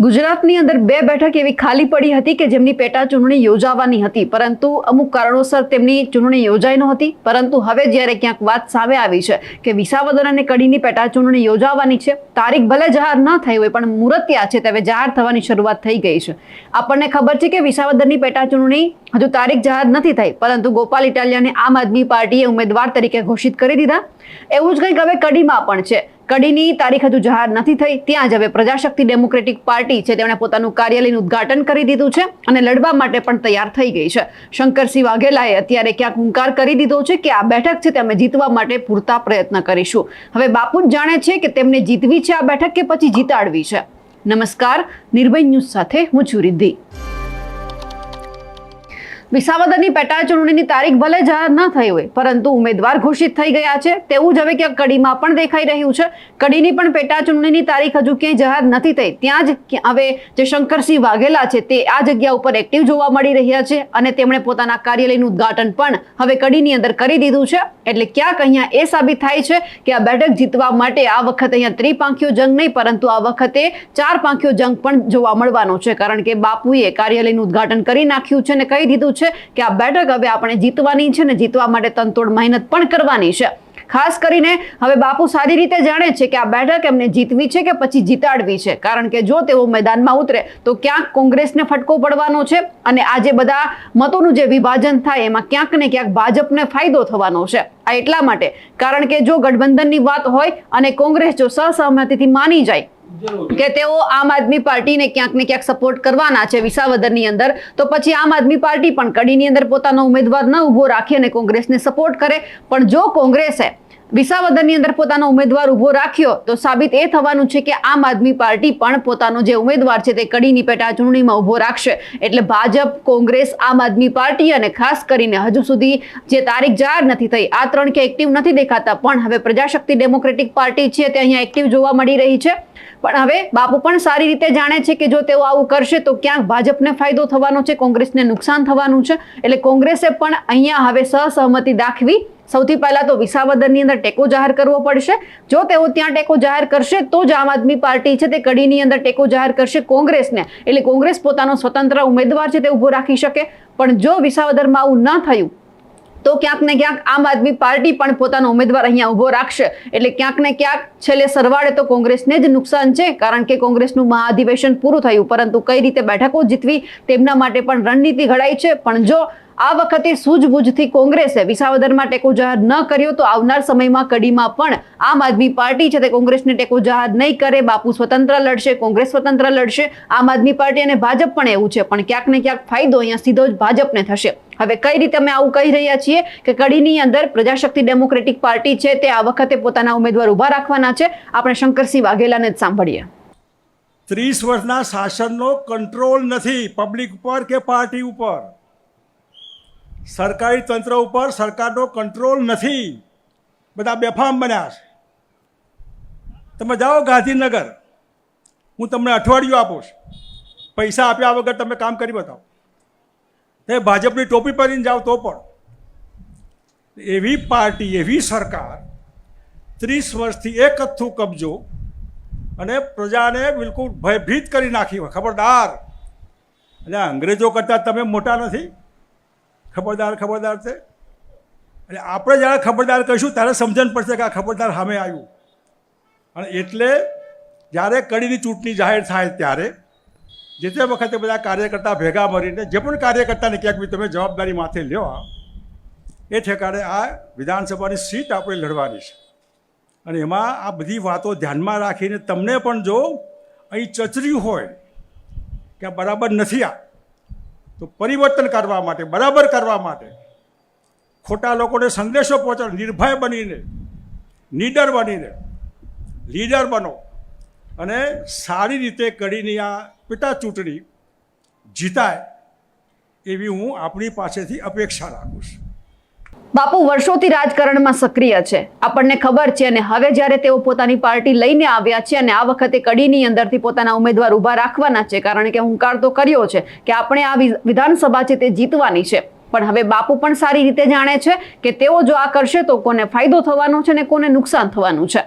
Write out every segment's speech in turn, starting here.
ગુજરાતની અંદર બે બેઠક એવી ખાલી પડી હતી કે જેમની પેટા ચૂંટણી યોજાવાની હતી, પરંતુ અમુક કારણોસર તેમની ચૂંટણી યોજાઈ નહોતી। પરંતુ હવે જ્યારે ક્યાંક વાત સામે આવી છે કે વિસાવદર અને કડીની પેટા ચૂંટણી યોજાવાની છે, તારીખ ભલે જાહેર ન થઈ હોય પણ મુહૂર્ત છે તે જાહેર થવાની શરૂઆત થઈ ગઈ છે। આપણને ખબર છે કે વિસાવદરની પેટા ચૂંટણી હજુ તારીખ જાહેર નથી થઈ, પરંતુ ગોપાલ ઇટાલિયાને આમ આદમી પાર્ટીએ ઉમેદવાર તરીકે ઘોષિત કરી દીધા। એવું જ કંઈક હવે કડીમાં પણ છે। કડીની તારીખ હજુ જાહેર નથી થઈ, ત્યાં જ હવે પ્રજાશક્તિ ડેમોક્રેટિક પાર્ટી છે તેમણે પોતાનું કાર્યાલયનું ઉદ્ઘાટન કરી દીધું છે અને લડવા માટે પણ તૈયાર થઈ ગઈ છે। શંકરસિંહ વાઘેલાએ અત્યારે ક્યાંક હુંકાર કરી દીધો છે કે આ બેઠક છે તે અમે જીતવા માટે પૂરતા પ્રયત્ન કરીશું। હવે બાપુ જ જાણે છે કે તેમને જીતવી છે આ બેઠક કે પછી જીતાડવી છે। નમસ્કાર, નિર્ભય ન્યૂઝ સાથે હું છું રિદ્ધિ। વિસાવદરની પેટા ચૂંટણીની તારીખ ભલે જાહેર ન થઈ હોય પરંતુ ઉમેદવાર ઘોષિત થઈ ગયા છે, તેવું જ હવે ક્યાંક કડીમાં પણ દેખાઈ રહ્યું છે। કડીની પણ પેટા ચૂંટણીની તારીખ હજુ ક્યાંય જાહેર નથી થઈ, ત્યાં જ હવે જે શંકરસિંહ વાઘેલા છે તે આ જગ્યા ઉપર એક્ટિવ જોવા મળી રહ્યા છે અને તેમણે પોતાના કાર્યાલયનું ઉદ્ઘાટન પણ હવે કડીની અંદર કરી દીધું છે। એટલે ક્યાંક અહીંયા એ સાબિત થાય છે કે આ બેઠક જીતવા માટે આ વખતે અહીંયા ત્રિપાંખીયો જંગ નહીં પરંતુ આ વખતે ચાર પાંખીયો જંગ પણ જોવા મળવાનો છે, કારણ કે બાપુએ કાર્યાલયનું ઉદ્ઘાટન કરી નાખ્યું છે અને કહી દીધું છે કે આ બેઠક હવે આપણે જીતવાની છે ને જીતવા માટે તનતોડ મહેનત પણ કરવાની છે। ખાસ કરીને હવે બાપુ સારી રીતે જાણે છે કે આ બેઠક એમને જીતવી છે કે પછી જીતાડવી છે, કારણ કે જો તેઓ મેદાનમાં ઉતરે તો ક્યાંક કોંગ્રેસને ફટકો પડવાનો છે અને આ જે બધા મતોનું જે વિભાજન થાય એમાં ક્યાંક ને ક્યાંક ભાજપને ફાયદો થવાનો છે। આ એટલા માટે કારણ કે જો ગઠબંધનની વાત હોય અને કોંગ્રેસ જો સહસહમતિથી માની જાય કે તેઓ આમ આદમી પાર્ટીને ક્યાંક ને ક્યાંક સપોર્ટ કરવાના છે વિસાવદરની અંદર, તો પછી આમ આદમી પાર્ટી પણ કડીની અંદર પોતાનો ઉમેદવાર ન ઉભો રાખી અને કોંગ્રેસને સપોર્ટ કરે। પણ જો કોંગ્રેસે વિસાવદરની અંદર પોતાનો ઉમેદવાર ઉભો રાખ્યો તો સાબિત એ થવાનું છે કે આમ આદમી પાર્ટી પણ પોતાનો જે ઉમેદવાર છે તે કડીની પેટા ચૂંટણીમાં ઉભો રાખશે। એટલે ભાજપ, કોંગ્રેસ, આમ આદમી પાર્ટી અને ખાસ કરીને હજુ સુધી જે તારીખ જાહેર નથી થઈ આ ત્રણ કે એક્ટિવ નથી દેખાતા, પણ હવે પ્રજાશક્તિ ડેમોક્રેટિક પાર્ટી છે તે અહીંયા એક્ટિવ જોવા મળી રહી છે। પણ હવે બાપુ પણ સારી રીતે જાણે છે કે જો તેઓ આવું કરશે તો ક્યાંક ભાજપને ફાયદો થવાનો છે, કોંગ્રેસને નુકસાન થવાનું છે। એટલે કોંગ્રેસે પણ અહીંયા હવે સહસહમતિ દાખવી સૌથી પહેલા તો વિસાવદરની અંદર ટેકો જાહેર કરવો પડશે। જો તેઓ ત્યાં ટેકો જાહેર કરશે તો જ આમ આદમી પાર્ટી છે તે કડીની અંદર ટેકો જાહેર કરશે કોંગ્રેસને, એટલે કોંગ્રેસ પોતાનો સ્વતંત્ર ઉમેદવાર છે તે ઉભો રાખી શકે। પણ જો વિસાવદરમાં આવું ન થયું તો ક્યાંક ને ક્યાંક આમ આદમી પાર્ટી પણ પોતાનો ઉમેદવાર અહીંયા ઉભો રાખશે। એટલે ક્યાંક ને ક્યાંક છેલ્લે સરવાળે તો કોંગ્રેસને જ નુકસાન છે, કારણ કે કોંગ્રેસનું મહાઅધિવેશન પૂરું થયું, પરંતુ કઈ રીતે બેઠકો જીતવી તેમના માટે પણ રણનીતિ ઘડાઈ છે। પણ જો આ વખતે સૂઝબૂઝથી કોંગ્રેસે વિસાવદરમાં ટેકો જાહેર ન કર્યો તો આવનાર સમયમાં કડીમાં પણ આમ આદમી પાર્ટી છે તે કોંગ્રેસને ટેકો જાહેર નહીં કરે, બાપુ સ્વતંત્ર લડશે, કોંગ્રેસ સ્વતંત્ર લડશે, આમ આદમી પાર્ટી અને ભાજપ પણ એવું છે। પણ ક્યાંક ને ક્યાંક ફાયદો અહીંયા સીધો જ ભાજપને થશે। હવે કઈ રીતે અમે આવું કહી રહ્યા છીએ કે કડીની અંદર પ્રજાશક્તિ ડેમોક્રેટિક પાર્ટી છે તે આ વખતે પોતાના ઉમેદવાર ઉભા રાખવાના છે। આપણે શંકરસિંહ વાઘેલાને જ સાંભળીએ। 30 વર્ષના શાસનનો કંટ્રોલ નથી પબ્લિક ઉપર કે પાર્ટી ઉપર, સરકારી તંત્ર ઉપર સરકારનો કંટ્રોલ નથી, બધા બેફામ બન્યા છે। તમે જાઓ ગાંધીનગર, હું તમને અઠવાડિયું આપું છું, પૈસા આપ્યા વગર તમે કામ કરી બતાવો, એ ભાજપની ટોપી પહેરીને જાઓ તો પણ। એવી પાર્ટી, એવી સરકાર 30 વર્ષથી એક અથ્થું કબજો અને પ્રજાને બિલકુલ ભયભીત કરી નાખી હોય। ખબરદાર, અને અંગ્રેજો કરતાં તમે મોટા નથી, ખબરદાર ખબરદાર છે। એટલે આપણે જ્યારે ખબરદાર કહીશું ત્યારે સમજણ પડશે કે આ ખબરદાર સામે આવ્યું। અને એટલે જ્યારે કડીની ચૂંટણી જાહેર થાય ત્યારે જે તે વખતે બધા કાર્યકર્તા ભેગા મળીને જે પણ કાર્યકર્તાને ક્યાંક બી તમે જવાબદારી માથે લેવા એ ઠેકાણે આ વિધાનસભાની સીટ આપણે લડવાની છે। અને એમાં આ બધી વાતો ધ્યાનમાં રાખીને તમને પણ જો અહીં ચચર્યું હોય કે આ બરાબર નથી, આ તો પરિવર્તન કરવા માટે, બરાબર કરવા માટે, ખોટા લોકોને સંદેશો પહોંચાડો, નિર્ભય બનીને, નીડર બનીને લીડર બનો અને સારી રીતે કડીની આ પેટા ચૂંટણી જીતાય એવી હું આપણી પાસેથી અપેક્ષા રાખું છું। બાપુ વર્ષોથી રાજકારણમાં સક્રિય છે, આપણને ખબર છે, અને હવે જ્યારે તેઓ પોતાની પાર્ટી લઈને આવ્યા છે અને આ વખતે કડીની અંદરથી પોતાના ઉમેદવાર ઉભા રાખવાના છે, કારણ કે હુંકાર તો કર્યો છે કે આપણે આ વિધાનસભા છે તે જીતવાની છે। પણ હવે બાપુ પણ સારી રીતે જાણે છે કે તેઓ જો આ કરશે તો કોને ફાયદો થવાનો છે ને કોને નુકસાન થવાનું છે।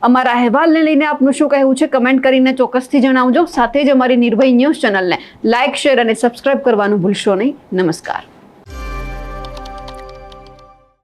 અમારા અહેવાલને લઈને આપનું શું કહેવું છે કમેન્ટ કરીને ચોક્કસથી જણાવજો. સાથે જ અમારી નિર્ભય ન્યૂઝ ચેનલને લાઇક, શેર અને સબસ્ક્રાઇબ કરવાનું ભૂલશો નહીં. નમસ્કાર.